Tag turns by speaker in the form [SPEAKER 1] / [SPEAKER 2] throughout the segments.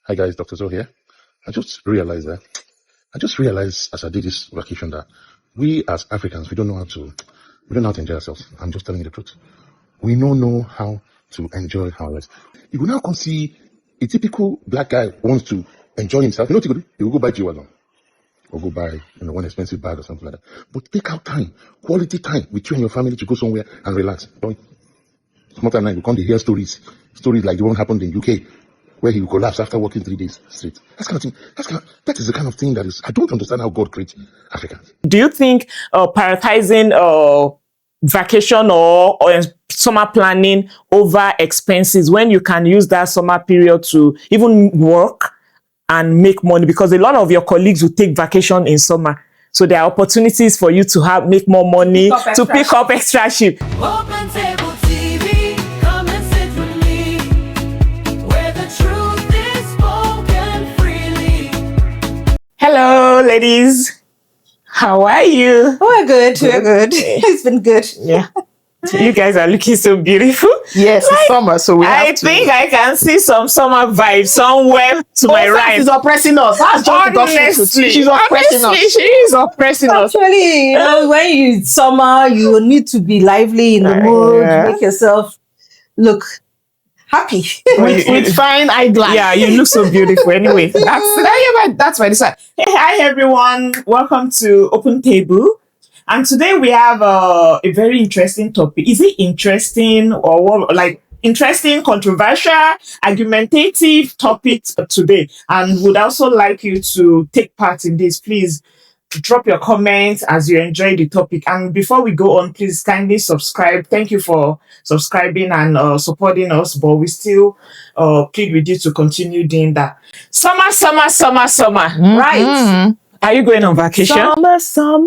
[SPEAKER 1] Hi guys, Dr. Zoe here. I just realized as I did this vacation that we as Africans, we don't know how to enjoy ourselves. I'm just telling you the truth. We don't know how to enjoy our lives. You will now come see a typical black guy wants to enjoy himself. You know what he will do? He will go buy jewelry or go buy one expensive bag or something like that. But take out time, quality time with you and your family to go somewhere and relax. Some other night you come to hear stories like the one happened in UK, where he will collapse after working 3 days straight. That is the kind of thing that is. I don't understand how God created Africans.
[SPEAKER 2] Do you think prioritizing vacation or summer planning over expenses, when you can use that summer period to even work and make money? Because a lot of your colleagues will take vacation in summer, so there are opportunities for you to make more money, to pick up extra shift.
[SPEAKER 3] Opentabletv, come and sit with me, where the truth is spoken freely.
[SPEAKER 2] Hello, ladies. How are you?
[SPEAKER 4] We're good. It's been good.
[SPEAKER 2] Yeah. You guys are looking so beautiful.
[SPEAKER 4] Yes, it's summer, so we have to.
[SPEAKER 2] I think I can see some summer vibes somewhere to my right.
[SPEAKER 4] She's oppressing us. That's just
[SPEAKER 2] Honestly,
[SPEAKER 4] she's oppressing us.
[SPEAKER 2] She is oppressing us.
[SPEAKER 5] Actually, when you summer, you need to be lively in the mood, make yourself look happy.
[SPEAKER 4] with fine eyeglass.
[SPEAKER 2] Yeah, you look so beautiful. Anyway, that's why I decided. Hey, hi everyone. Welcome to Open Table. And today we have a very interesting topic. Is it interesting or what, like interesting, controversial, argumentative topic today? And would also like you to take part in this. Please drop your comments as you enjoy the topic. And before we go on, please kindly subscribe. Thank you for subscribing and supporting us. But we still plead with you to continue doing that. Summer. Right. Are you going on vacation?
[SPEAKER 4] Summer time.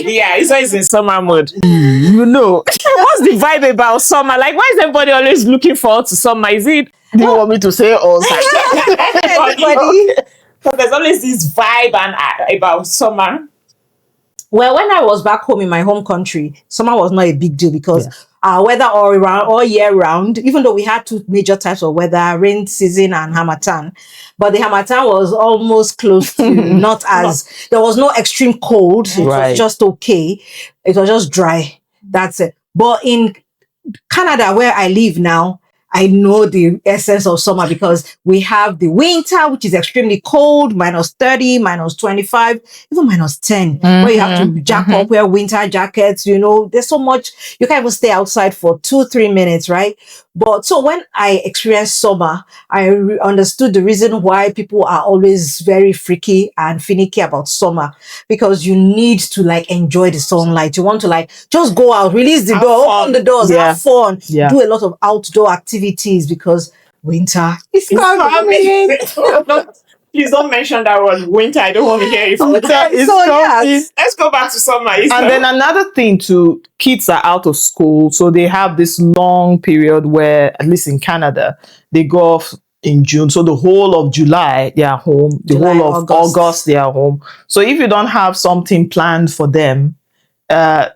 [SPEAKER 2] Yeah, it's always in summer mode.
[SPEAKER 4] You know.
[SPEAKER 2] What's the vibe about summer? Like, why is everybody always looking forward to summer? Is it?
[SPEAKER 4] Do you want me to say all
[SPEAKER 2] Everybody. So there's always this vibe and about summer.
[SPEAKER 5] Well, when I was back home in my home country, summer was not a big deal because weather all year round, even though we had two major types of weather, rain season and harmattan. But the harmattan was almost close to there was no extreme cold. It was just okay. It was just dry. That's it. But in Canada, where I live now, I know the essence of summer because we have the winter, which is extremely cold, -30, -25, even -10, where you have to jack up, wear winter jackets, there's so much, you can't even stay outside for 2-3 minutes, right? But so when I experienced summer, I understood the reason why people are always very freaky and finicky about summer, because you need to enjoy the sunlight. You want to just go out, release the door, open the doors, have fun, do a lot of outdoor activities because winter is coming.
[SPEAKER 2] Please don't mention that word, winter. I don't want to hear it. Let's go back to summer.
[SPEAKER 4] And then another thing too, kids are out of school, so they have this long period where, at least in Canada, they go off in June. So the whole of July they are home. The whole of August they are home. So if you don't have something planned for them,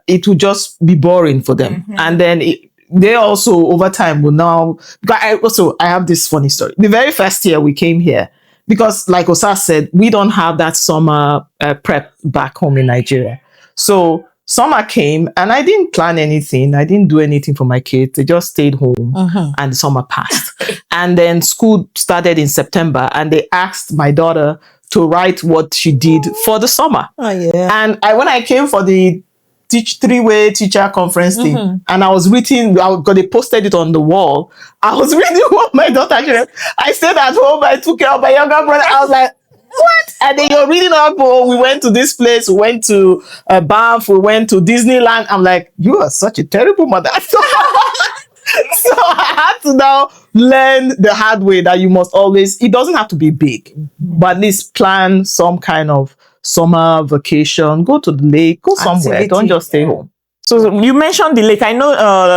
[SPEAKER 4] it will just be boring for them. And then they also over time will now. I have this funny story. The very first year we came here, because like Osa said, we don't have that summer prep back home in Nigeria. So summer came and I didn't plan anything. I didn't do anything for my kids. They just stayed home and the summer passed. And then school started in September and they asked my daughter to write what she did for the summer.
[SPEAKER 5] Oh, yeah.
[SPEAKER 4] And when I came for the three-way teacher conference thing, and I was reading, they posted it on the wall. I was reading what my daughter did. I stayed at home, I took care of my younger brother. I was like, what? And then you're reading up, we went to this place, we went to Banff, we went to Disneyland. I'm like, you are such a terrible mother. So I had to now learn the hard way that you must always, it doesn't have to be big, but at least plan some kind of summer vacation, go to the lake, go somewhere, don't just stay home.
[SPEAKER 2] So you mentioned the lake. I know,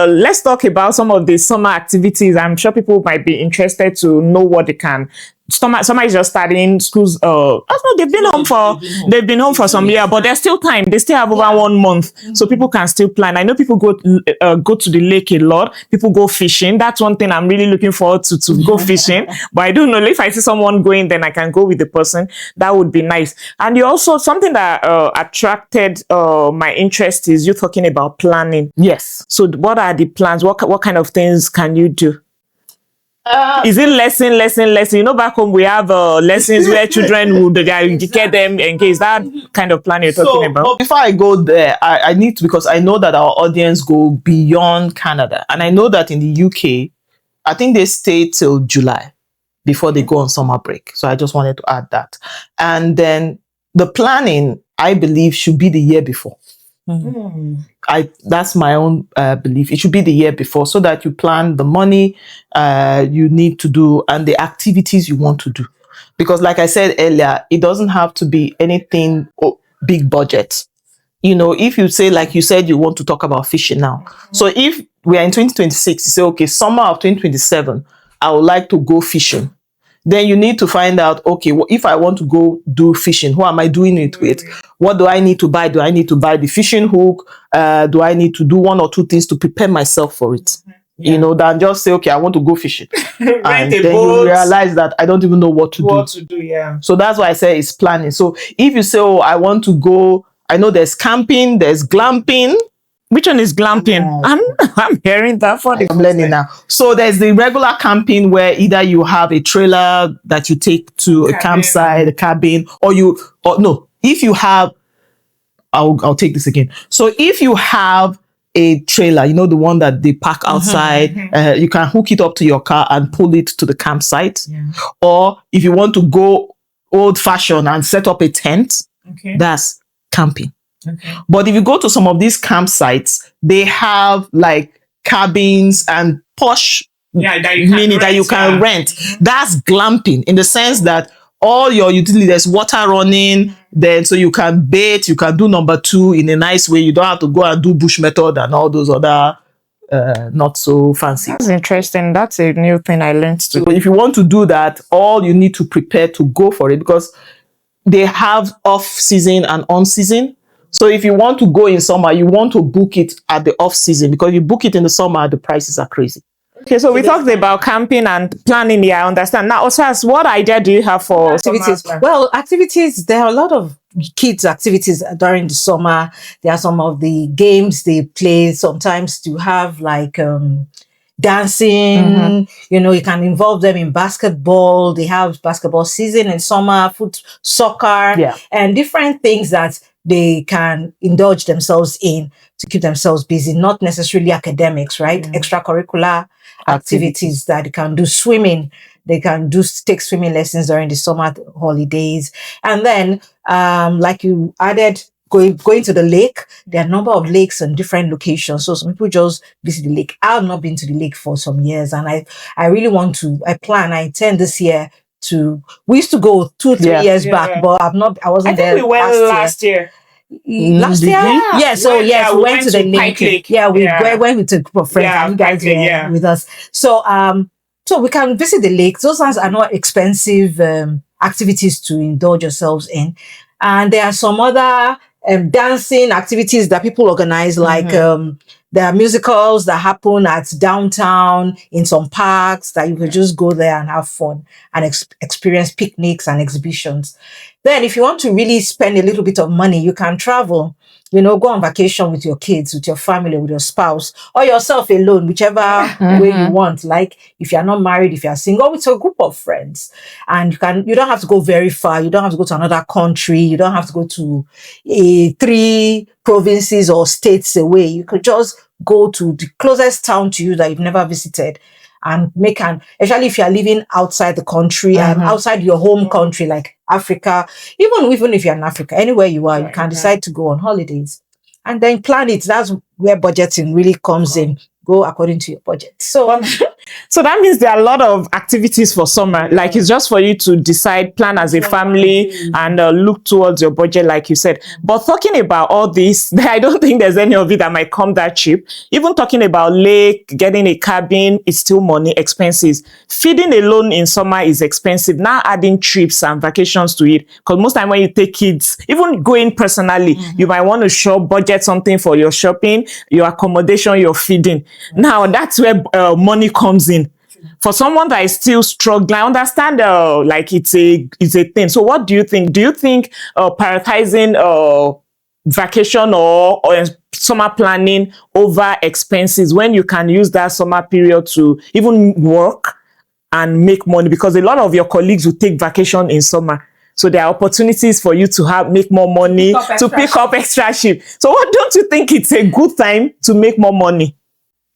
[SPEAKER 2] let's talk about some of the summer activities. I'm sure people might be interested to know what they can summer is just starting. Schools, I don't know, they've been home for some year, but there's still time. They still have over 1 month, so people can still plan. I know people go to the lake a lot. People go fishing. That's one thing I'm really looking forward to go fishing. But I don't know if I see someone going, then I can go with the person. That would be nice. And you also something that attracted my interest is you talking about planning.
[SPEAKER 4] Yes.
[SPEAKER 2] So what are the plans? What kind of things can you do? Is it lesson? You know, back home we have lessons where children would get them engaged. That kind of plan you're talking about.
[SPEAKER 4] But before I go there, I need to, because I know that our audience go beyond Canada, and I know that in the UK, I think they stay till July before they go on summer break. So I just wanted to add that. And then the planning, I believe, should be the year before. That's my own belief. It should be the year before, so that you plan the money you need to do and the activities you want to do. Because like I said earlier, it doesn't have to be anything big budget. You know, if you say, like you said, you want to talk about fishing now. So if we are in 2026, you say, okay, summer of 2027, I would like to go fishing. Then you need to find out, okay, if I want to go do fishing, who am I doing it with? What do I need to buy? Do I need to buy the fishing hook? Do I need to do 1 or 2 things to prepare myself for it? You know, than just say, okay, I want to go fishing. And then you realize that I don't even know what to do.
[SPEAKER 2] Yeah.
[SPEAKER 4] So that's why I say it's planning. So if you say, oh, I want to go, I know there's camping, there's glamping.
[SPEAKER 2] Which one is glamping? I'm hearing that for the
[SPEAKER 4] I'm learning now. So there's the regular camping where either you have a trailer that you take to a campsite, a cabin, or if you have, I'll take this again. So if you have a trailer, you know, the one that they park outside, you can hook it up to your car and pull it to the campsite. Or if you want to go old fashioned and set up a tent, that's camping. But if you go to some of these campsites, they have like cabins and posh that you can rent. That's glamping, in the sense that all your utilities, there's water running, then so you can bathe, you can do number 2 in a nice way. You don't have to go and do bush method and all those other not so fancy.
[SPEAKER 2] That's interesting. That's a new thing I learned too.
[SPEAKER 4] So if you want to do that, all you need to prepare to go for it, because they have off season and on season. So if you want to go in summer, you want to book it at the off season, because you book it in the summer, the prices are crazy.
[SPEAKER 2] Okay, so we talked about camping and planning. Yeah, I understand. Now, Osas, what idea do you have for
[SPEAKER 5] activities? Well, activities, there are a lot of kids' activities during the summer. There are some of the games they play sometimes to have like dancing, you know, you can involve them in basketball. They have basketball season in summer, soccer, and different things that they can indulge themselves in to keep themselves busy, not necessarily academics, right? Extracurricular activities that they can do. Swimming, they can take swimming lessons during the summer holidays. And then, like you added, going to the lake. There are a number of lakes in different locations. So some people just visit the lake. I've not been to the lake for some years, and I really want to. I intend this year we used to go 2-3 years back, but I wasn't there.
[SPEAKER 2] I think we went last year.
[SPEAKER 5] Last year? Yeah, so yes, we went to the lake. Yeah, we went with a group of friends, and you guys were with us. So so we can visit the lake. Those ones are not expensive activities to indulge yourselves in. And there are some other dancing activities that people organize, like there are musicals that happen at downtown in some parks that you could just go there and have fun and experience picnics and exhibitions. Then if you want to really spend a little bit of money, you can travel, you know, go on vacation with your kids, with your family, with your spouse, or yourself alone, whichever way you want. Like if you're not married, if you're single, with a group of friends. And you don't have to go very far. You don't have to go to another country. You don't have to go to 3 provinces or states away. You could just go to the closest town to you that you've never visited and especially if you're living outside the country and outside your home country, like Africa, even if you're in Africa, anywhere you are, you can decide to go on holidays and then plan it. That's where budgeting really comes in. Go according to your budget. So
[SPEAKER 2] So that means there are a lot of activities for summer. Like it's just for you to decide, plan as a family, and look towards your budget, like you said. But talking about all this, I don't think there's any of it that might come that cheap. Even talking about lake, getting a cabin, it's still money, expenses. Feeding alone in summer is expensive. Now adding trips and vacations to it, because most time when you take kids, even going personally, you might want to shop, budget something for your shopping, your accommodation, your feeding. Now that's where money comes in. For someone that is still struggling, I understand like it's a thing. So what do you think? Do you think prioritizing vacation or summer planning over expenses when you can use that summer period to even work and make money? Because a lot of your colleagues will take vacation in summer. So there are opportunities for you to make more money, to pick up extra shift. So what don't you think it's a good time to make more money?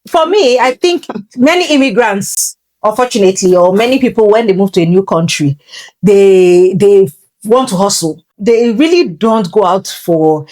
[SPEAKER 5] For me, I think many immigrants, unfortunately, or many people when they move to a new country, they want to hustle. They really don't go out for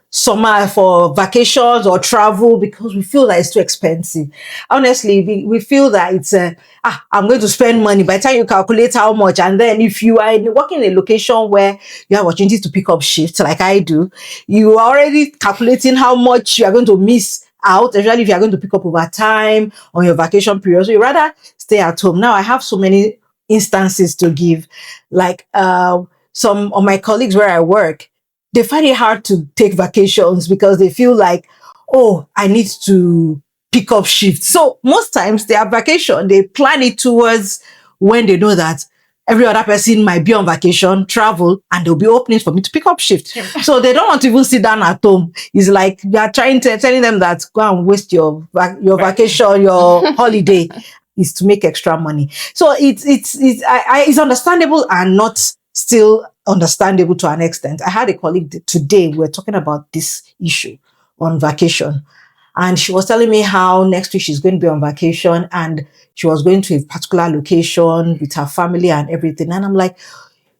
[SPEAKER 5] summer, for vacations or travel, because we feel that it's too expensive. Honestly, we feel that it's I'm going to spend money. By the time you calculate how much, and then if you are working in a location where you have opportunities to pick up shifts like I do, you are already calculating how much you are going to miss out, especially if you are going to pick up overtime on your vacation period. So you rather stay at home. Now I have so many instances to give, like some of my colleagues where I work, they find it hard to take vacations because they feel like, oh, I need to pick up shifts. So most times their vacation, they plan it towards when they know that every other person might be on vacation, travel, and there'll be openings for me to pick up shift. So they don't want to even sit down at home. It's like you are telling them that go and waste your vacation, your holiday is to make extra money. So it's understandable and not still understandable to an extent. I had a colleague today, we were talking about this issue on vacation. And she was telling me how next week she's going to be on vacation and she was going to a particular location with her family and everything. And I'm like,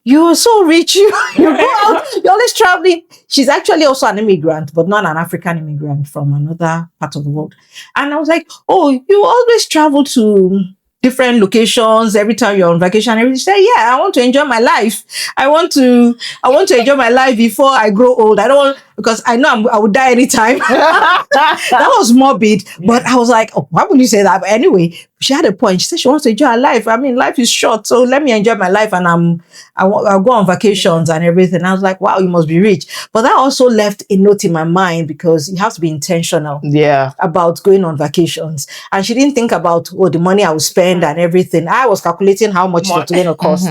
[SPEAKER 5] you're so rich. You go out, you're always traveling. She's actually also an immigrant, but not an African immigrant from another part of the world. And I was like, oh, you always travel to different locations every time you're on vacation. And everything. She said, yeah, I want to enjoy my life. I want to enjoy my life before I grow old. I don't want, because I know I would die anytime. That was morbid, but I was like, oh, why would you say that? But anyway, she had a point. She said she wants to enjoy her life. I mean, life is short, so let me enjoy my life, and I'll go on vacations and everything. I was like, wow, you must be rich. But that also left a note in my mind because you have to be intentional about going on vacations. And she didn't think about the money I would spend and everything. I was calculating how much it was going to cost.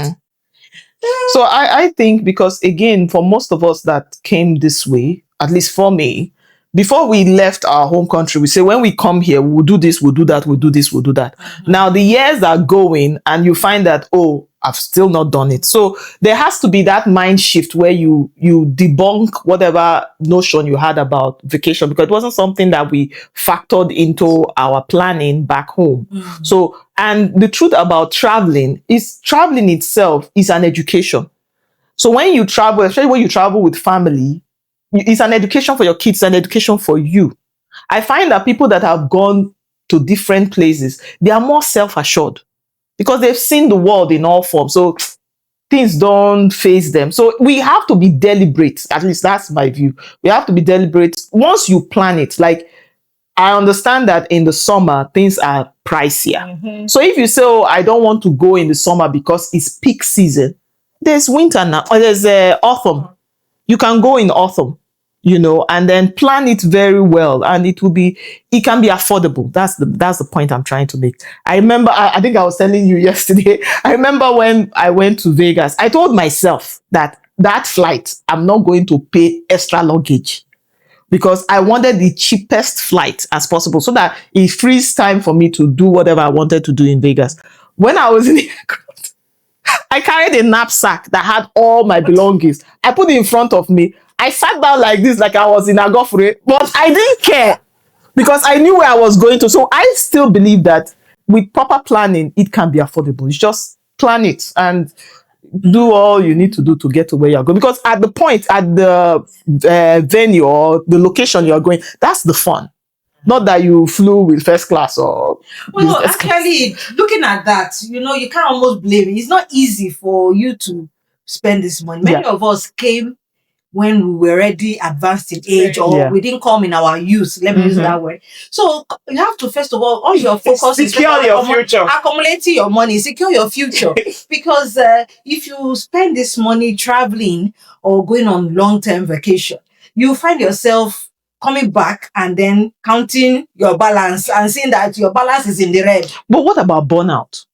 [SPEAKER 4] So I think, because again, for most of us that came this way, at least for me, before we left our home country, we say, when we come here, we'll do this, we'll do that, we'll do this, we'll do that. Now the years are going and you find that, oh, I've still not done it. So there has to be that mind shift where you debunk whatever notion you had about vacation, because it wasn't something that we factored into our planning back home. So, and the truth about traveling is traveling itself is an education. So when you travel, especially when you travel with family, it's an education for your kids, an education for you. I find that people that have gone to different places, they are more self-assured because they've seen the world in all forms. So things don't phase them. So we have to be deliberate. At least that's my view. We have to be deliberate. Once you plan it, like, I understand that in the summer, things are pricier. So if you say, oh, I don't want to go in the summer because it's peak season, there's winter now, or there's autumn. You can go in autumn, and then plan it very well, and it can be affordable. That's the point I'm trying to make. I remember, I think I was telling you yesterday, I remember when I went to Vegas, I told myself that flight, I'm not going to pay extra luggage because I wanted the cheapest flight as possible so that it frees time for me to do whatever I wanted to do in Vegas. When I was in the aircraft, I carried a knapsack that had all my belongings. I put it in front of me. I sat down like this, like I was in Agofre, but I didn't care because I knew where I was going to. So I still believe that with proper planning, it can be affordable. You just plan it and do all you need to do to get to where you're going. Because at the venue or the location you're going, that's the fun. Not that you flew with first class or
[SPEAKER 5] Well,
[SPEAKER 4] business class.
[SPEAKER 5] actually, looking at that, you can almost blame it. It's not easy for you to spend this money. Many of us came when we were already advanced in age, or
[SPEAKER 4] Yeah.
[SPEAKER 5] we didn't come in our youth. Let me use that word. So you have to, first of all your focus is
[SPEAKER 2] Secure your future.
[SPEAKER 5] accumulating your money, secure your future. Because if you spend this money traveling or going on long-term vacation, you find yourself coming back and then counting your balance and seeing that your balance is in the red.
[SPEAKER 4] But what about burnout?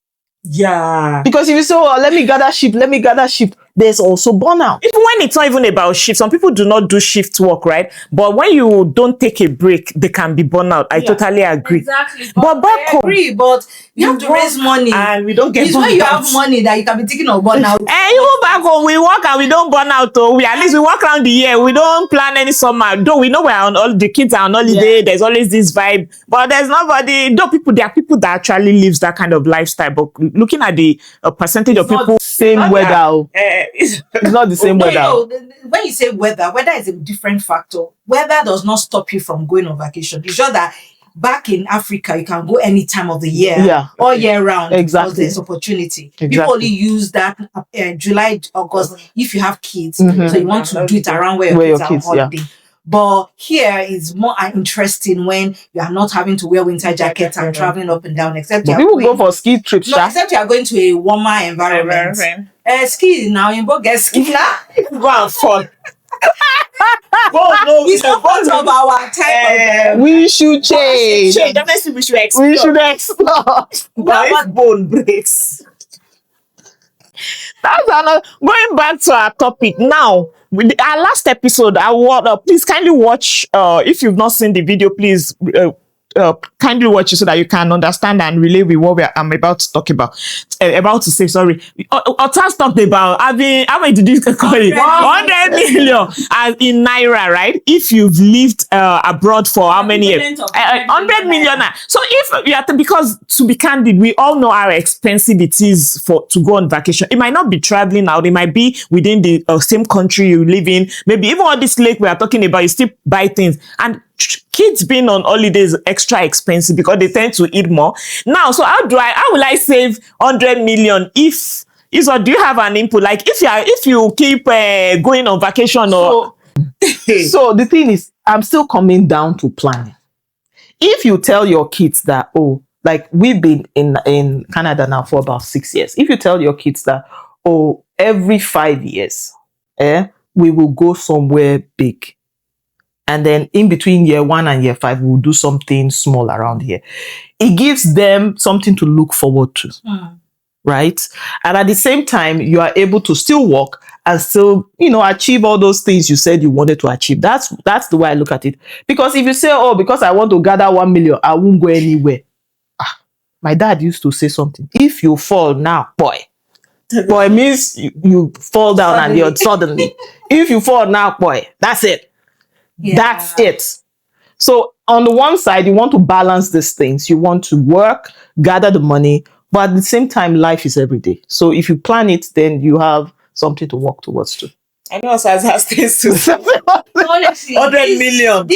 [SPEAKER 2] Yeah.
[SPEAKER 4] Because if you say, oh, let me gather shift, there's also burnout.
[SPEAKER 2] Even when it's not even about shift, some people do not do shift work, right? But when you don't take a break, they can be burnout. I totally agree.
[SPEAKER 5] Exactly.
[SPEAKER 2] But back
[SPEAKER 5] I
[SPEAKER 2] home,
[SPEAKER 5] agree, but you have to
[SPEAKER 2] work
[SPEAKER 5] raise money.
[SPEAKER 2] and we don't get
[SPEAKER 5] It's when you have
[SPEAKER 2] burnout.
[SPEAKER 5] money that you can be thinking of burnout.
[SPEAKER 2] And even back home, we work and we don't burn out. Though we at least we work around the year. We don't plan any summer. Though we know we're on all the kids are on holiday.
[SPEAKER 5] Yeah.
[SPEAKER 2] There's always this vibe. But there's nobody. Though there are people that actually lives that kind of lifestyle. But looking at the percentage of
[SPEAKER 5] It's not
[SPEAKER 2] people,
[SPEAKER 4] Same
[SPEAKER 2] not
[SPEAKER 4] weather.
[SPEAKER 2] that-
[SPEAKER 4] It's not the same
[SPEAKER 5] No,
[SPEAKER 4] weather.
[SPEAKER 5] no, when you say weather is a different factor. Weather does not stop you from going on vacation. It's just that back in Africa, you can go any time of the year,
[SPEAKER 4] Yeah.
[SPEAKER 5] all year round,
[SPEAKER 4] Exactly.
[SPEAKER 5] because there's opportunity.
[SPEAKER 4] Exactly.
[SPEAKER 5] People only use that July, August if you have kids.
[SPEAKER 4] Mhm.
[SPEAKER 5] So you want to do it around where
[SPEAKER 4] Where
[SPEAKER 5] your
[SPEAKER 4] your
[SPEAKER 5] kids are on
[SPEAKER 4] kids,
[SPEAKER 5] holiday. But here is more interesting when you are not having to wear winter jackets and traveling up and down, except you
[SPEAKER 4] But
[SPEAKER 5] are
[SPEAKER 4] people
[SPEAKER 5] going,
[SPEAKER 4] go for ski trips,
[SPEAKER 5] no,
[SPEAKER 4] sha.
[SPEAKER 5] except you are going to a warmer environment. Ski now, you both get ski now.
[SPEAKER 2] go and fall. No,
[SPEAKER 5] It's not part of our time.
[SPEAKER 4] We should change.
[SPEAKER 2] Definitely, we should explore.
[SPEAKER 4] We should explore.
[SPEAKER 2] But if bone breaks. That's another. Going back to our topic now. With our last episode, I want please kindly watch. If you've not seen the video, please kindly watch it so that you can understand and relate with what I'm about to talk about. About to say, sorry. Otas talked about having, how much did you call it? 100 million in Naira, right? If you've lived abroad for how many years? 100 million. So if you have to, because to be candid, we all know how expensive it is to go on vacation. It might not be traveling out. It might be within the same country you live in. Maybe even on this lake we are talking about, you still buy things. And kids being on holidays extra expensive because they tend to eat more. Now, so how will I save 100 million if do you have an input? Like if you keep going on vacation or
[SPEAKER 4] So the thing is, I'm still coming down to planning. If you tell your kids that, oh, like we've been in Canada now for about 6 years. If you tell your kids that, oh, every 5 years, we will go somewhere big. And then in between year 1 and year 5, we'll do something small around here. It gives them something to look forward to. Right? And at the same time, you are able to still work and still, achieve all those things you said you wanted to achieve. That's the way I look at it. Because if you say, oh, because I want to gather 1 million, I won't go anywhere. My dad used to say something. If you fall now, boy means you fall down and you're suddenly. If you fall now, boy, that's it.
[SPEAKER 5] Yeah.
[SPEAKER 4] That's it. So on the one side, you want to balance these things. You want to work, gather the money, but at the same time, life is every day. So if you plan it, then you have something to work towards too.
[SPEAKER 2] I know Saz has things to say.
[SPEAKER 5] Honestly,
[SPEAKER 2] 100 million.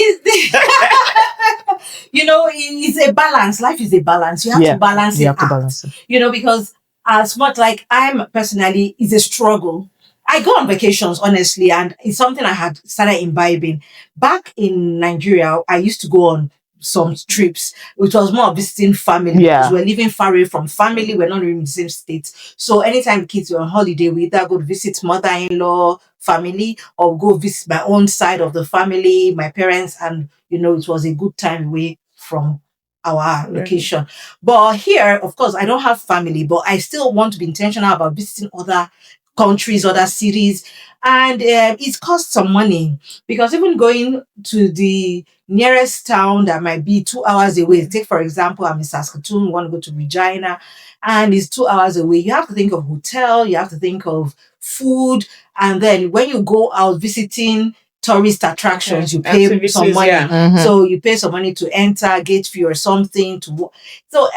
[SPEAKER 5] It's a balance. Life is a balance. You have to balance
[SPEAKER 4] You
[SPEAKER 5] it
[SPEAKER 4] have to
[SPEAKER 5] out.
[SPEAKER 4] balance it.
[SPEAKER 5] Because as much like I'm personally, it's a struggle. I go on vacations, honestly, and it's something I had started imbibing. Back in Nigeria, I used to go on some trips, which was more visiting family.
[SPEAKER 4] Yeah.
[SPEAKER 5] Because we're living far away from family. We're not living in the same state. So anytime the kids were on holiday, we either go to visit mother-in-law, family, or go visit my own side of the family, my parents, and it was a good time away from our location. But here, of course, I don't have family, but I still want to be intentional about visiting other countries, other cities, and it costs some money, because even going to the nearest town that might be 2 hours away, take for example, I'm in Saskatoon, want to go to Regina, and it's 2 hours away. You have to think of hotel, you have to think of food, and then when you go out visiting tourist attractions, you pay
[SPEAKER 2] Activities,
[SPEAKER 5] some money.
[SPEAKER 2] yeah.
[SPEAKER 4] Mhm.
[SPEAKER 5] So you pay some money to enter, gate fee or something so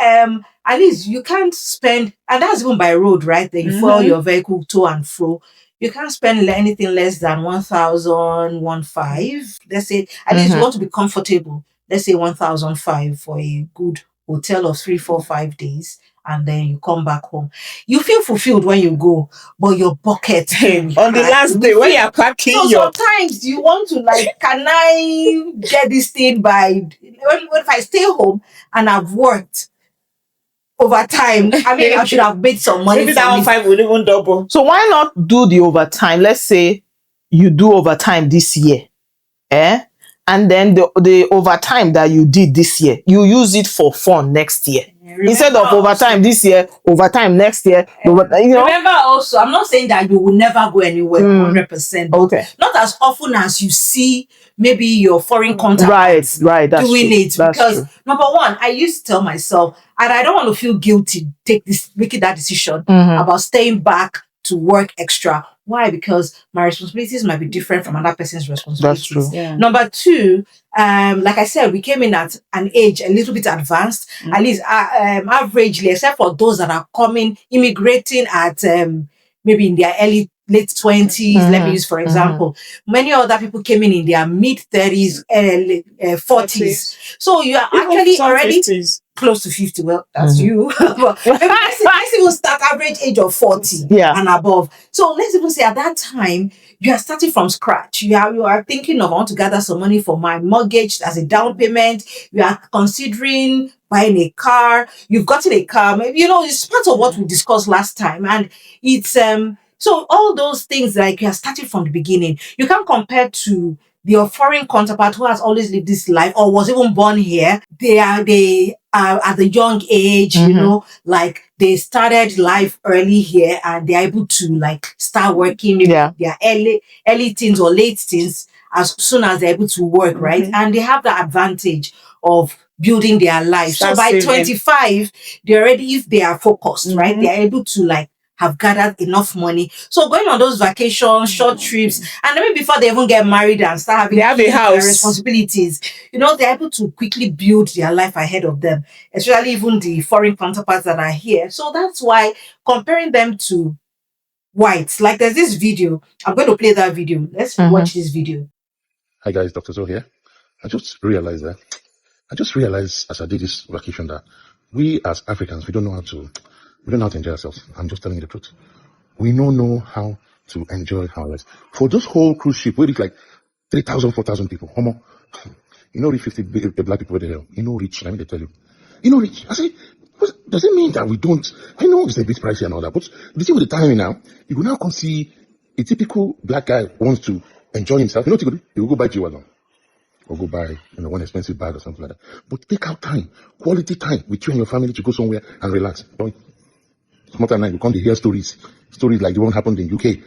[SPEAKER 5] at least you can't spend, and that's even by road, right? Then you follow your vehicle to and fro. You can't spend anything less than 1,000, 1,500. Let's say, at least you want to be comfortable. let's say 1,005 for a good hotel of 3, 4, 5 days, and then you come back home. You feel fulfilled when you go, but your bucket
[SPEAKER 2] On the last day when you're packing
[SPEAKER 5] so
[SPEAKER 2] your
[SPEAKER 5] sometimes you want to like, can I get this thing by when if I stay home and I've worked overtime? I mean, I should have made some money
[SPEAKER 2] maybe
[SPEAKER 5] from
[SPEAKER 2] that
[SPEAKER 5] it.
[SPEAKER 2] 1.5 will even double.
[SPEAKER 4] So why not do the overtime? Let's say you do overtime this year, and then the overtime that you did this year, you use it for fun next year. Instead of overtime this year, overtime next year.
[SPEAKER 5] Remember also, I'm not saying that you will never go anywhere 100%. But
[SPEAKER 4] Okay.
[SPEAKER 5] not as often as you see maybe your foreign counterparts
[SPEAKER 4] Right. That's
[SPEAKER 5] doing
[SPEAKER 4] true.
[SPEAKER 5] it.
[SPEAKER 4] That's
[SPEAKER 5] Because
[SPEAKER 4] true.
[SPEAKER 5] number one, I used to tell myself, and I don't want to feel guilty making that decision
[SPEAKER 4] Mhm.
[SPEAKER 5] about staying back to work extra. Why? Because my responsibilities might be different from another person's responsibilities.
[SPEAKER 4] That's true.
[SPEAKER 2] Yeah.
[SPEAKER 5] Number two, like I said, we came in at an age a little bit advanced, at least averagely, except for those that are immigrating at maybe in their late 20s. Let me use for example. Many other people came in their mid 30s, 40s. So you are
[SPEAKER 2] Even
[SPEAKER 5] actually
[SPEAKER 2] some
[SPEAKER 5] already
[SPEAKER 2] 50s.
[SPEAKER 5] close to 50. Well, that's you. But maybe let's even start average age of 40
[SPEAKER 4] Yeah.
[SPEAKER 5] and above. So let's even say at that time, you are starting from scratch. You are thinking of, I want to gather some money for my mortgage as a down payment. You are considering buying a car. You've gotten a car. Maybe, it's part of what we discussed last time. And it's so all those things, like, you are starting from the beginning. You can't compare to your foreign counterpart who has always lived this life or was even born here. They are at a young age, like they started life early here and they're able to like start working maybe
[SPEAKER 4] Yeah.
[SPEAKER 5] their early teens or late teens as soon as they're able to work, right? And they have the advantage of building their life.
[SPEAKER 2] Start
[SPEAKER 5] So by
[SPEAKER 2] saving.
[SPEAKER 5] 25, they're already, if they are focused, right, they're able to like have gathered enough money. So going on those vacations, short trips, and even before they even get married and start having
[SPEAKER 2] They have a
[SPEAKER 5] kids and
[SPEAKER 2] house.
[SPEAKER 5] responsibilities, they're able to quickly build their life ahead of them, especially even the foreign counterparts that are here. So that's why comparing them to whites, like there's this video, I'm going to play that video. Let's watch this video.
[SPEAKER 1] Hi guys, Dr. Zoe here. I just realized as I did this vacation that we as Africans, we don't know how to enjoy ourselves. I'm just telling you the truth. We don't know how to enjoy our lives. For this whole cruise ship, we reach like 3,000, 4,000 people. Homo, reach 50 black people there. Rich. Let me tell you. Rich. I say, does it mean that we don't? I know it's a bit pricey and all that, but the thing with the timing now, you will now come see a typical black guy wants to enjoy himself. You know what he will do? He will go buy G-Wagon or go buy one expensive bag or something like that. But take out time, quality time with you and your family to go somewhere and relax. Smarter night, you come to hear stories like the one happened in UK,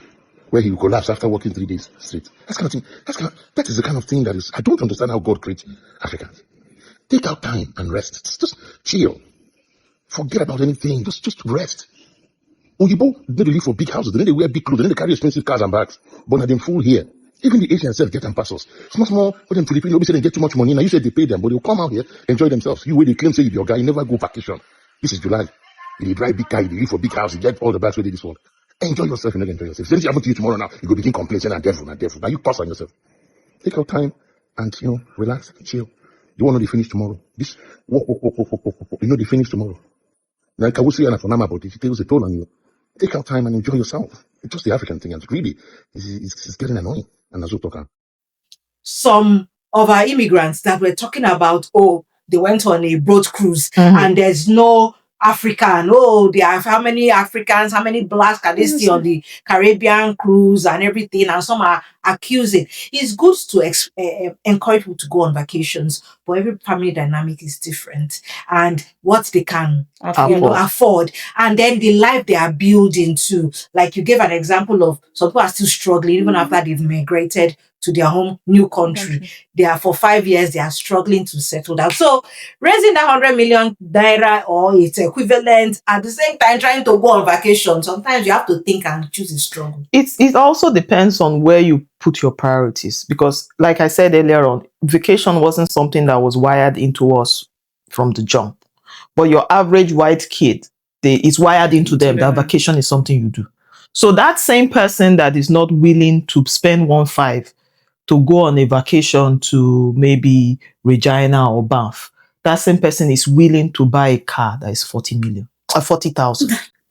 [SPEAKER 1] where he will collapse after working 3 days straight. That is the kind of thing that is. I don't understand how God created Africans. Take out time and rest. Just chill. Forget about anything. Just rest. Oyibo, they live for big houses. Then they wear big clothes. Then they carry expensive cars and bags. But now they full here. Even the Asians self get them passes. Small for them Filipino. Nobody say they get too much money. Now you say they pay them, but they'll come out here, enjoy themselves. You where they claim say you're your guy, you never go vacation. This is July. You drive big car, you live for big house, you get all the bags ready this world. Enjoy yourself, you never enjoy yourself. If anything happen to you tomorrow now, you go begin complaining, saying, devil. Now you pass on yourself. Take out time and relax, chill. You want to finish tomorrow. This walk. They finish tomorrow. Now I will say for Nama, but it takes a toll on you. Take out time and enjoy yourself. It's just the African thing, and really, it's getting annoying. And that's what talking.
[SPEAKER 5] Some of our immigrants that were talking about, they went on a boat cruise and there's no African. There are how many Africans, how many blacks can they see on the Caribbean cruise and everything? And some are accusing. It's good to encourage people to go on vacations, but every family dynamic is different and what they can afford. And then the life they are building too. Like you gave an example of some people are still struggling even after they've migrated to their home new country. They are for 5 years, they are struggling to settle down. So raising that 100 million naira or its equivalent at the same time trying to go on vacation, sometimes you have to think and choose a struggle.
[SPEAKER 4] It also depends on where you put your priorities, because like I said earlier on, vacation wasn't something that was wired into us from the jump. But your average white kid, it's wired into them that vacation is something you do. So that same person that is not willing to spend 1.5 to go on a vacation to maybe Regina or Banff, that same person is willing to buy a car that is 40 million or 40,000.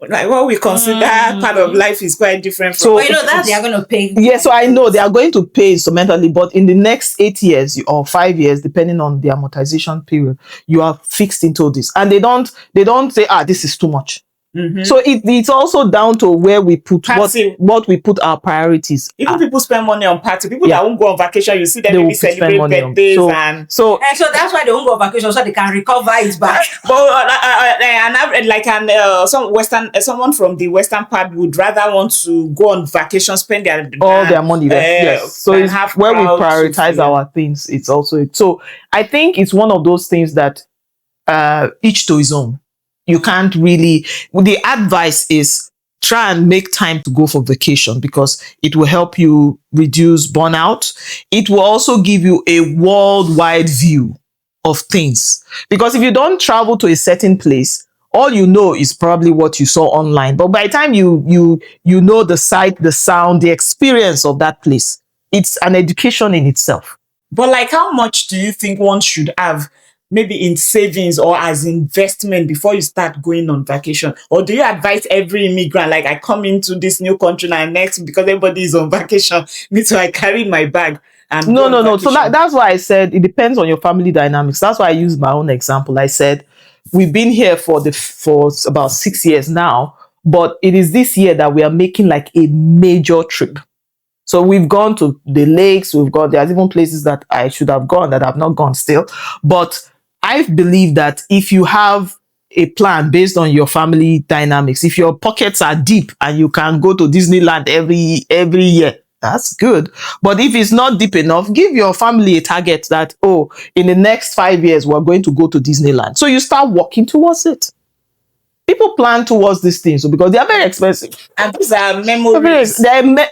[SPEAKER 2] Like what we consider part of life is quite different from.
[SPEAKER 4] So-
[SPEAKER 5] But you know that they are going to pay.
[SPEAKER 4] Yeah, so I know they are going to pay instrumentally, but in the next 8 years or 5 years, depending on the amortization period, you are fixed into this, and they don't say, this is too much.
[SPEAKER 2] Mhm.
[SPEAKER 4] So it's also down to where we put
[SPEAKER 2] Party.
[SPEAKER 4] what we put our priorities.
[SPEAKER 2] Even
[SPEAKER 4] at.
[SPEAKER 2] people spend money on party. People
[SPEAKER 4] Yeah.
[SPEAKER 2] that won't go on vacation, you see them
[SPEAKER 4] They will
[SPEAKER 2] maybe
[SPEAKER 4] spend
[SPEAKER 2] celebrate
[SPEAKER 4] money on.
[SPEAKER 2] birthdays
[SPEAKER 4] So-
[SPEAKER 2] and.
[SPEAKER 4] So
[SPEAKER 5] And so that's why they won't go on vacation so they can recover it back.
[SPEAKER 2] But someone from the western part would rather want to go on vacation, spend
[SPEAKER 4] all their money there. Yes. So
[SPEAKER 2] than
[SPEAKER 4] it's
[SPEAKER 2] have
[SPEAKER 4] where we
[SPEAKER 2] crowds to
[SPEAKER 4] prioritize
[SPEAKER 2] feel.
[SPEAKER 4] our things. It's also so I think it's one of those things that each to his own. You can't really. The advice is try and make time to go for vacation because it will help you reduce burnout. It will also give you a worldwide view of things because if you don't travel to a certain place, all you know is probably what you saw online. But by the time you know the sight, the sound, the experience of that place, it's an education in itself.
[SPEAKER 2] But like, how much do you think one should have, maybe in savings or as investment before you start going on vacation? Or do you advise every immigrant, like I come into this new country and next, because everybody is on vacation, me too, I carry my bag and
[SPEAKER 4] No.
[SPEAKER 2] go on
[SPEAKER 4] So
[SPEAKER 2] vacation?
[SPEAKER 4] that's why I said it depends on your family dynamics. That's why I used my own example. I said we've been here for about 6 years now, but it is this year that we are making like a major trip. So we've gone to the lakes, there's even places that I should have gone that I've not gone still. But I believe that if you have a plan based on your family dynamics, if your pockets are deep and you can go to Disneyland every year, that's good. But if it's not deep enough, give your family a target that, in the next 5 years, we're going to go to Disneyland. So you start working towards it. People plan towards these things because they are very expensive.
[SPEAKER 2] And these are memories.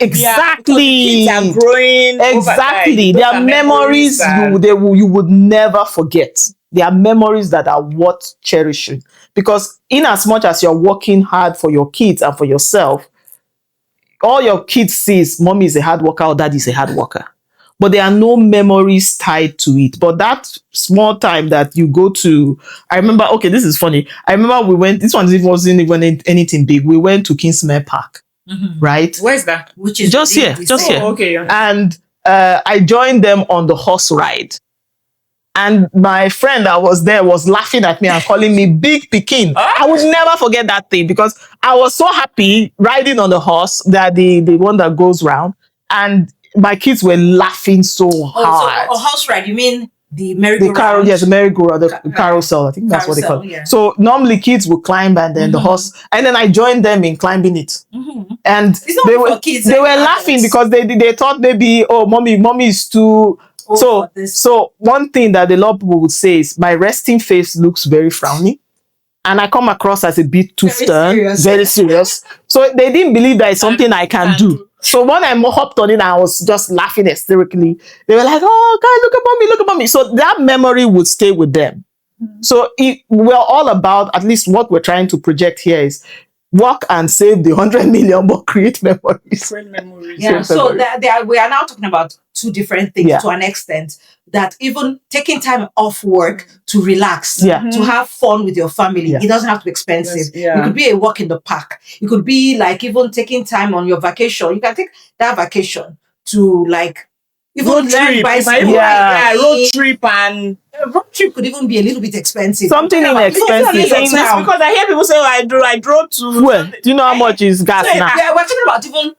[SPEAKER 4] Exactly.
[SPEAKER 2] Kids are growing.
[SPEAKER 4] Exactly.
[SPEAKER 2] Over time.
[SPEAKER 4] There
[SPEAKER 2] Those
[SPEAKER 4] are memories
[SPEAKER 2] that-
[SPEAKER 4] you would never forget. There are memories that are worth cherishing. Because in as much as you're working hard for your kids and for yourself, all your kids see is mommy is a hard worker or daddy is a hard worker. But there are no memories tied to it. But that small time that you go to, I remember, okay, this is funny. I remember this one wasn't even anything big. We went to Kingsmere Park, right?
[SPEAKER 2] Where's that?
[SPEAKER 5] Which is
[SPEAKER 4] Just here.
[SPEAKER 2] Okay.
[SPEAKER 4] And I joined them on the horse ride. And my friend that was there was laughing at me and calling me Big Pikin. I would never forget that thing because I was so happy riding on the horse, that the one that goes round. And my kids were laughing so hard.
[SPEAKER 5] So a horse ride, you mean the
[SPEAKER 4] The
[SPEAKER 5] merry-go-round?
[SPEAKER 4] yes, the merry-go-round, the carousel. I think that's what they call it.
[SPEAKER 5] Carousel, yeah.
[SPEAKER 4] So normally kids would climb and then the horse, and then I joined them in climbing it. And
[SPEAKER 5] It's not
[SPEAKER 4] they
[SPEAKER 5] for
[SPEAKER 4] were
[SPEAKER 5] kids,
[SPEAKER 4] they
[SPEAKER 5] like
[SPEAKER 4] were
[SPEAKER 5] adults.
[SPEAKER 4] laughing because they thought maybe mommy is too.
[SPEAKER 5] for this.
[SPEAKER 4] So one thing that a lot of people would say is my resting face looks very frowny. And I come across as a bit too
[SPEAKER 5] Very
[SPEAKER 4] stern,
[SPEAKER 5] serious.
[SPEAKER 4] very serious. So they didn't believe that it's something I can do. So when I hopped on it, I was just laughing hysterically. They were like, "Oh, God, look at mommy." So that memory would stay with them. So we're all about, at least what we're trying to project here is work and save the 100 million, but create memories.
[SPEAKER 2] Great memories.
[SPEAKER 5] Yeah,
[SPEAKER 4] So
[SPEAKER 5] so we are now talking about two different things
[SPEAKER 4] Yeah.
[SPEAKER 5] to an extent. That even taking time off work to relax,
[SPEAKER 4] Yeah.
[SPEAKER 5] to have fun with your family,
[SPEAKER 4] Yeah.
[SPEAKER 5] it doesn't have to be expensive.
[SPEAKER 2] Yes, yeah.
[SPEAKER 5] It could be a walk in the park. It could be like even taking time on your vacation. You can take that vacation to like even
[SPEAKER 2] Road
[SPEAKER 5] learn
[SPEAKER 2] trip.
[SPEAKER 5] bicycle.
[SPEAKER 4] Yeah.
[SPEAKER 2] Road trip and
[SPEAKER 5] Road trip could even be a little bit expensive.
[SPEAKER 4] Something
[SPEAKER 5] Talking about-
[SPEAKER 4] inexpensive.
[SPEAKER 5] even
[SPEAKER 2] it's
[SPEAKER 5] in your town.
[SPEAKER 2] because I hear people say, I drove to.
[SPEAKER 4] Well, do you know how much is gas
[SPEAKER 2] So,
[SPEAKER 4] now?
[SPEAKER 5] Yeah, we're talking about even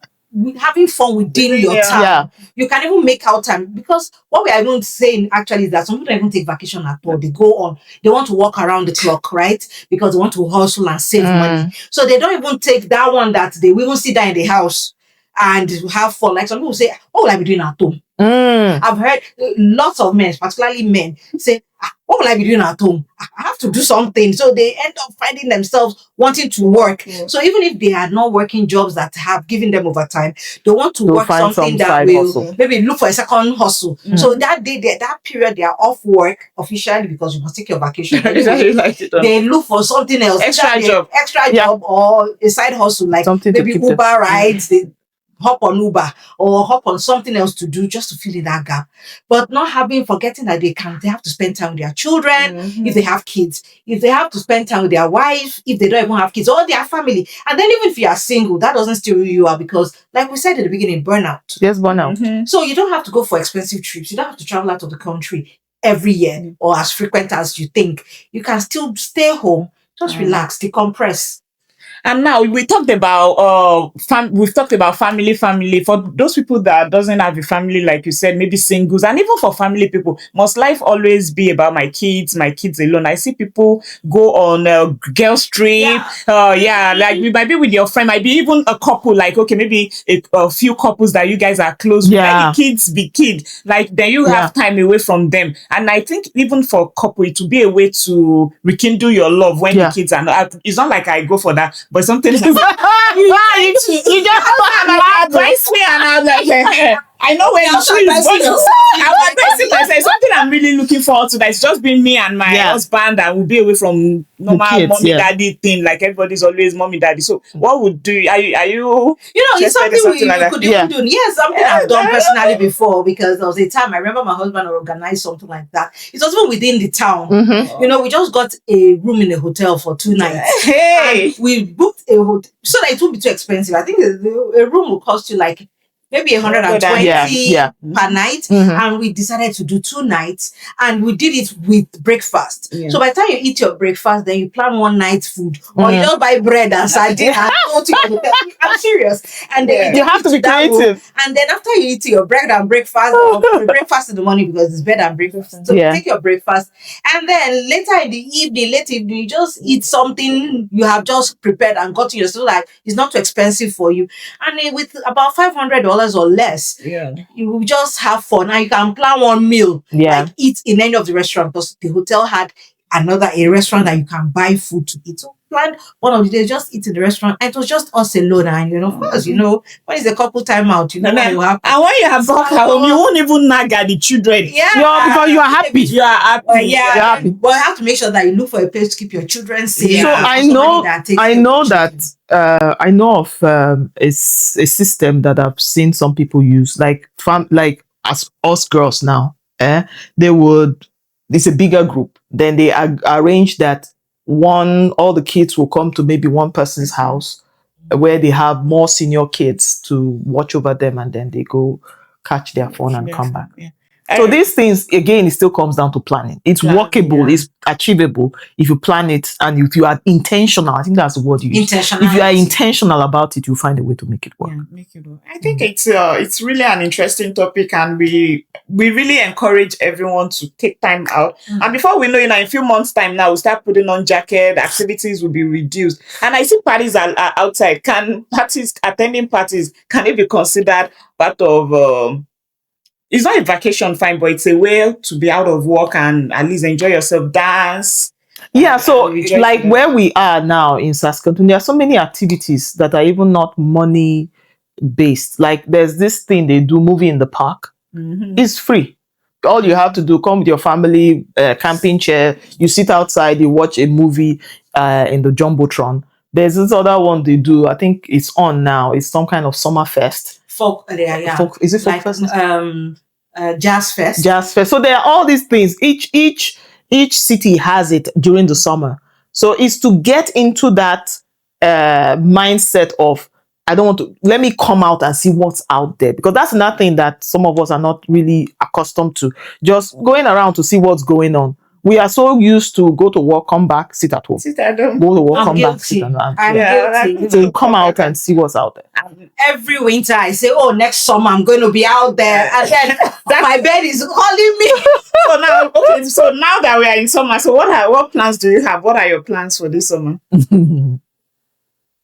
[SPEAKER 5] having fun within your
[SPEAKER 2] Yeah.
[SPEAKER 5] town.
[SPEAKER 4] Yeah.
[SPEAKER 5] You can even make out time because what we are even saying actually is that some people don't even take vacation at all. They go on, they want to walk around the clock, right? Because they want to hustle and save money. So they don't even take that one that they will even sit down in the house and have fun. Like some people say, what will I be doing at home? I've heard lots of men, particularly men, say, what will I be doing at home? I have to do something. So they end up finding themselves wanting to work. So even if they are not working jobs that have given them overtime, they want to
[SPEAKER 4] They'll
[SPEAKER 5] work
[SPEAKER 4] find
[SPEAKER 5] something
[SPEAKER 4] some
[SPEAKER 5] that
[SPEAKER 4] side
[SPEAKER 5] will
[SPEAKER 4] hustle.
[SPEAKER 5] maybe look for a second hustle. So that day, that period, they are off work officially because you must take your vacation. Anyway, they look for something else.
[SPEAKER 2] Extra
[SPEAKER 5] Either
[SPEAKER 2] job.
[SPEAKER 5] extra
[SPEAKER 4] Yeah.
[SPEAKER 5] job or a side hustle like
[SPEAKER 4] Something to
[SPEAKER 5] maybe
[SPEAKER 4] keep
[SPEAKER 5] Uber
[SPEAKER 4] them.
[SPEAKER 5] rides. They hop on Uber or hop on something else to do just to fill in that gap. But not forgetting that they have to spend time with their children if they have kids, if they have to spend time with their wife, if they don't even have kids, or their family. And then even if you are single, that doesn't steal who you are because, like we said at the beginning, burnout.
[SPEAKER 4] Yes, burnout.
[SPEAKER 5] So you don't have to go for expensive trips. You don't have to travel out of the country every year or as frequent as you think. You can still stay home, just relax, decompress.
[SPEAKER 2] And now we talked about we've talked about family. For those people that doesn't have a family, like you said, maybe singles, and even for family people, must life always be about my kids alone? I see people go on a girls trip. Like you might be with your friend, might be even a couple, like okay, maybe a few couples that you guys are close with.
[SPEAKER 4] Yeah.
[SPEAKER 2] Let the kids be kid. Like then you have time away from them. And I think even for a couple, it will be a way to rekindle your love when the kids are not. It's not like I go for that. But something is you just advise me and I'm like, I know where the tree is going. I'm advising myself. Something I'm really looking forward to that it's just been me and my husband and we'll be away from normal
[SPEAKER 4] kids,
[SPEAKER 2] mommy daddy thing. Like everybody's always mommy daddy. So what would do? Are you
[SPEAKER 5] it's something we
[SPEAKER 2] like
[SPEAKER 5] could even do. Yes, something I've done personally before because there was a time I remember my husband organized something like that. It was even within the town. We just got a room in a hotel for 2 nights.
[SPEAKER 2] Hey,
[SPEAKER 5] and we booked a hotel so that it would be too expensive. I think a room will cost you like maybe 120 per night. And we decided to do 2 nights and we did it with breakfast. So by the time you eat your breakfast, then you plan one night's food or you just buy bread and sardine and go to your hotel. I'm serious. And then
[SPEAKER 4] You have to be creative.
[SPEAKER 5] And then after you eat your bread and breakfast or breakfast in the morning because it's bed and breakfast. So you take your breakfast and then late evening, you just eat something you have just prepared and got to yourself like it's not too expensive for you. And with about $500 or less, you will just have fun and you can plan one meal, like eat in any of the restaurants because the hotel had a restaurant that you can buy food to eat. So planned one of the days, just eat in the restaurant, and it was just us alone. And of course, when it's a couple time out, what will happen.
[SPEAKER 2] And when you have got home, you won't even nag at the children.
[SPEAKER 4] Because you are happy.
[SPEAKER 2] You are happy.
[SPEAKER 5] You're happy. But you have to make sure that you look for a place to keep your children safe.
[SPEAKER 4] So I know of a system that I've seen some people use, like as us girls now. It's a bigger group. Then they arrange that all the kids will come to maybe one person's house where they have more senior kids to watch over them, and then they go catch their phone and come back. So these things, again, it still comes down to planning. It's workable, it's achievable if you plan it and if you are intentional. I think that's the word you use. If you are intentional about it, you find a way to make it work.
[SPEAKER 2] I think it's really an interesting topic, and we really encourage everyone to take time out. And before we know it, in a few months' time now, we'll start putting on jacket, activities will be reduced. And I see parties are outside. Attending parties, can it be considered part of it's not a vacation, fine, but it's a way to be out of work and at least enjoy yourself, dance.
[SPEAKER 4] So like where we are now in Saskatoon, there are so many activities that are even not money based. Like there's this thing they do, movie in the park. It's free. All you have to do, come with your family, camping chair, you sit outside, you watch a movie in the Jumbotron. There's this other one they do, I think it's on now. It's some kind of summer fest. Is it folk fest?
[SPEAKER 5] Jazz fest.
[SPEAKER 4] So there are all these things. Each city has it during the summer. So it's to get into that mindset of let me come out and see what's out there, because that's another thing that some of us are not really accustomed to. Just going around to see what's going on. We are so used to go to work, come back, sit at home. Go to work, come back, sit at home.
[SPEAKER 5] I'm guilty.
[SPEAKER 4] So come out and see what's out there.
[SPEAKER 5] Every winter I say, next summer I'm going to be out there, and then my bed is calling me.
[SPEAKER 2] So now that we are in summer, so what plans do you have? What are your plans for this summer?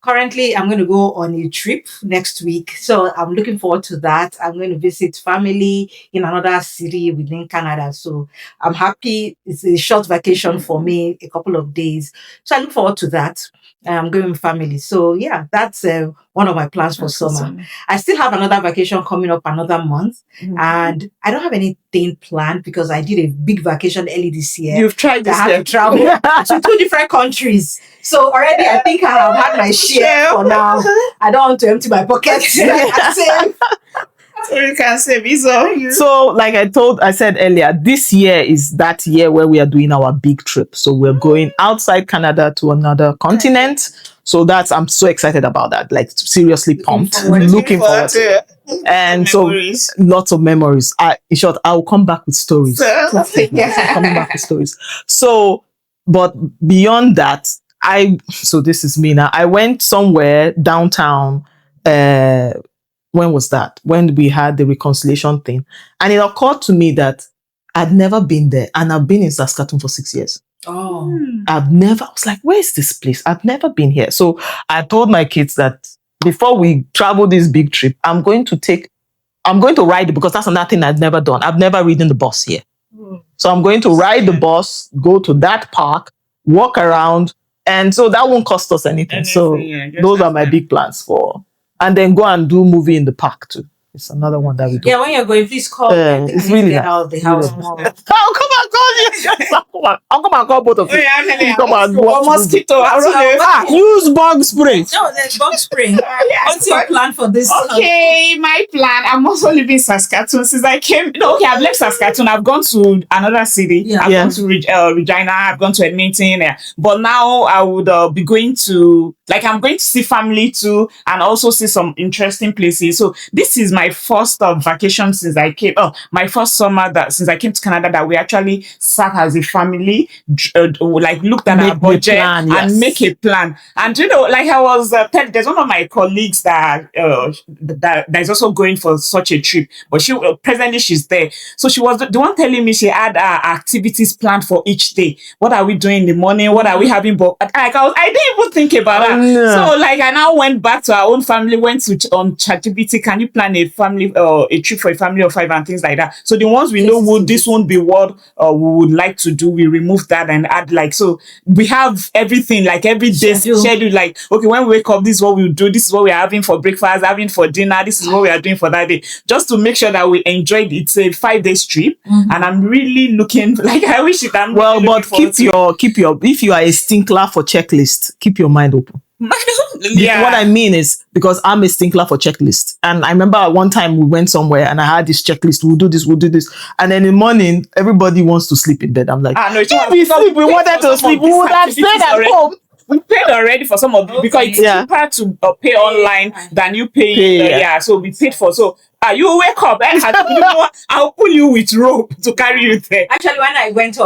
[SPEAKER 5] Currently, I'm going to go on a trip next week. So I'm looking forward to that. I'm going to visit family in another city within Canada. So I'm happy. It's a short vacation for me, a couple of days. So I look forward to that. I'm going with family. So yeah, that's one of my plans for summer. I still have another vacation coming up another month, and I don't have anything planned because I did a big vacation early this year.
[SPEAKER 2] You've tried
[SPEAKER 5] I
[SPEAKER 2] this
[SPEAKER 5] have
[SPEAKER 2] year.
[SPEAKER 5] to travel to 2 different countries. So already I think I have had my share for now. I don't want to empty my pockets.
[SPEAKER 2] So you can say visa.
[SPEAKER 4] So, like I said earlier, this year is that year where we are doing our big trip. So we're going outside Canada to another continent. So I'm so excited about that. Like seriously pumped. Looking forward to it. And
[SPEAKER 2] Memories.
[SPEAKER 4] so lots of memories. In short, I'll come back with stories.
[SPEAKER 2] So,
[SPEAKER 4] Coming back with stories. So, but beyond that, so this is me now. I went somewhere downtown, when was that? When we had the reconciliation thing. And it occurred to me that I'd never been there, and I've been in Saskatoon for 6 years.
[SPEAKER 5] Oh.
[SPEAKER 4] I was like, where is this place? I've never been here. So I told my kids that before we travel this big trip, I'm going to ride it, because that's another thing I've never done. I've never ridden the bus here. So I'm going to ride the bus, go to that park, walk around, and so that won't cost us anything. So those are my big plans and then go and do movie in the park too. It's another one that we do.
[SPEAKER 5] Yeah, when you're going, please call me. I think
[SPEAKER 4] it's
[SPEAKER 5] I need to
[SPEAKER 4] really
[SPEAKER 5] get
[SPEAKER 4] nice.
[SPEAKER 5] out of the house
[SPEAKER 4] Really
[SPEAKER 5] more.
[SPEAKER 4] I'll come and call you. I'll come and call both of you. Come and watch movie. Use bug spray.
[SPEAKER 5] No, there's bug spray. What's your plan for this?
[SPEAKER 2] Okay, my plan. I'm also living in Saskatoon since I came. No, okay, I've left Saskatoon. I've gone to another city.
[SPEAKER 5] Yeah.
[SPEAKER 2] I've gone to Regina. I've gone to Edmonton. But now I would be going to, I'm going to see family too, and also see some interesting places. So this is my first vacation since I came. My first summer since I came to Canada that we actually sat as a family, looked at our budget and make a plan. And I was telling, there's one of my colleagues that is also going for such a trip, but presently she's there. So she was the one telling me she had activities planned for each day. What are we doing in the morning? What are we having? But I didn't even think about that. So I now went back to our own family, went on ChatGPT. Can you plan a family a trip for a family of 5 and things like that? So the ones we know this won't be what we would like to do, we remove that and add so we have everything every day schedule. Okay, when we wake up, this is what we'll do, this is what we're having for breakfast, having for dinner, this is what we are doing for that day, just to make sure that we enjoy it. It's a 5-day trip, and I'm really looking I wish it. I'm
[SPEAKER 4] well,
[SPEAKER 2] really
[SPEAKER 4] but keep your if you are a stinkler for checklist, keep your mind open. What I mean is, because I'm a stinkler for checklist, and I remember at one time we went somewhere and I had this checklist. We'll do this, and then in the morning everybody wants to sleep in bed. I'm like,
[SPEAKER 2] no,
[SPEAKER 4] if we sleep, we wanted to sleep, we would have stayed at home.
[SPEAKER 2] We paid already for some of it because it's cheaper to pay online than you pay. So we paid for. So you wake up and I'll pull you with rope to carry you there.
[SPEAKER 5] Actually,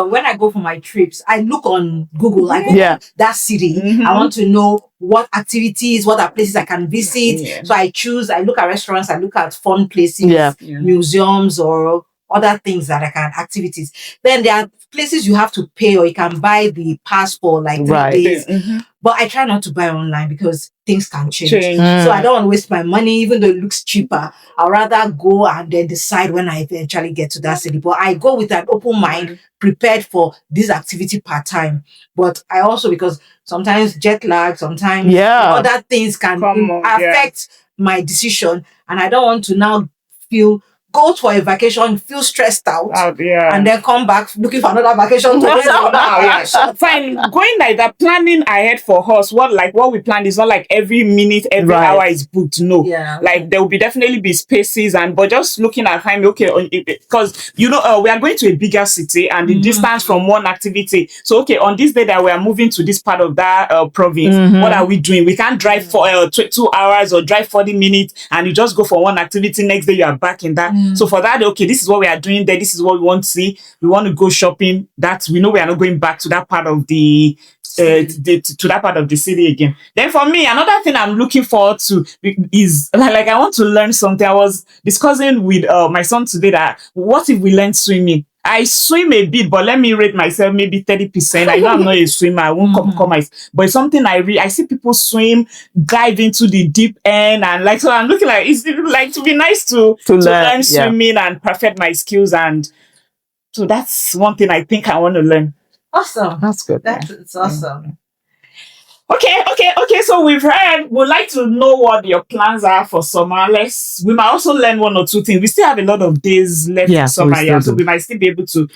[SPEAKER 5] when I go for my trips, I look on Google. I go that city. I want to know what activities, what are places I can visit. So I look at restaurants, I look at fun places, museums, or other things that I can activities. Then there are places you have to pay, or you can buy the pass for 3 days. But I try not to buy online because things can change. So I don't want to waste my money, even though it looks cheaper. I'd rather go and then decide when I eventually get to that city. But I go with an open mind, prepared for this activity part-time. But I also, because sometimes jet lag, sometimes other things can affect my decision. And I don't want to now go for a vacation, feel stressed out, and then come back looking for another vacation.
[SPEAKER 2] Fine, going like that, planning ahead for us. What we plan is not every minute, every hour is booked. No, there will definitely be spaces, but just looking at time. Okay, because we are going to a bigger city, and the distance from one activity. So on this day that we are moving to this part of that province, what are we doing? We can't drive for 2 hours or drive 40 minutes, and you just go for one activity. Next day you are back in that. So for that, this is what we are doing there. This is what we want to see. We want to go shopping. We know we are not going back to that part of the to that part of the city again. Then for me, another thing I'm looking forward to is I want to learn something. I was discussing with my son today that what if we learn swimming? I swim a bit, but let me rate myself maybe 30%. I know I'm not a swimmer. I won't come but it's something I see people swim, dive into the deep end, and so I'm looking it's to be nice to learn swimming and perfect my skills, and so that's one thing I think I want to learn.
[SPEAKER 5] Awesome.
[SPEAKER 4] That's good.
[SPEAKER 5] That's awesome.
[SPEAKER 2] Okay. So we've heard. We'd like to know what your plans are for summer. We might also learn one or two things. We still have a lot of days left
[SPEAKER 4] Yeah,
[SPEAKER 2] in
[SPEAKER 4] we
[SPEAKER 2] summer,
[SPEAKER 4] still
[SPEAKER 2] yeah. So
[SPEAKER 4] do.
[SPEAKER 2] we might still be able to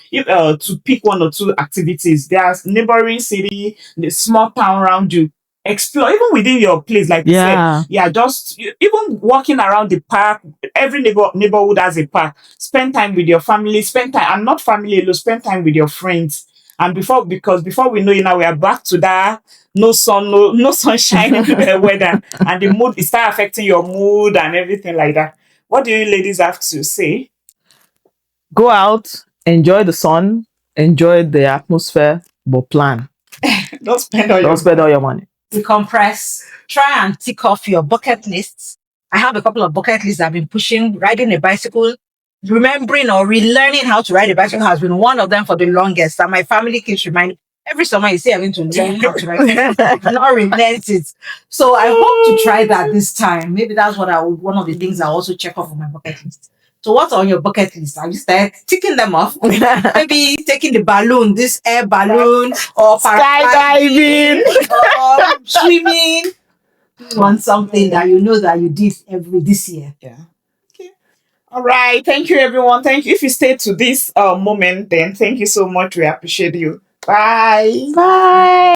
[SPEAKER 2] pick one or two activities. There's neighboring city, the small town around you. Explore even within your place, like you said.
[SPEAKER 4] Yeah.
[SPEAKER 2] Yeah, even walking around the park. Every neighborhood has a park. Spend time with your family. Spend time, and not family alone. Spend time with your friends. And before we know it now, we are back to that no sun, no sunshine weather, and the mood it start affecting your mood and everything like that. What do you ladies have to say?
[SPEAKER 4] Go out, enjoy the sun, enjoy the atmosphere, but plan.
[SPEAKER 2] Don't spend all
[SPEAKER 4] Don't
[SPEAKER 2] your
[SPEAKER 4] spend all your money.
[SPEAKER 5] Decompress. Try and tick off your bucket lists. I have a couple of bucket lists I've been pushing. Riding a bicycle, remembering or relearning how to ride a bicycle has been one of them for the longest. And my family keeps reminding every summer you say I'm going to learn how to ride. I've not relent it. So I hope to try that this time. Maybe that's one of the things I also check off on my bucket list. So what's on your bucket list? Have you started ticking them off? Maybe taking the balloon, this air balloon, or
[SPEAKER 4] Skydiving.
[SPEAKER 5] or swimming. You want something that you know that you did this year.
[SPEAKER 2] Yeah. Okay. All right. Thank you, everyone. Thank you. If you stayed to this moment, then thank you so much. We appreciate you. Bye.
[SPEAKER 4] Bye.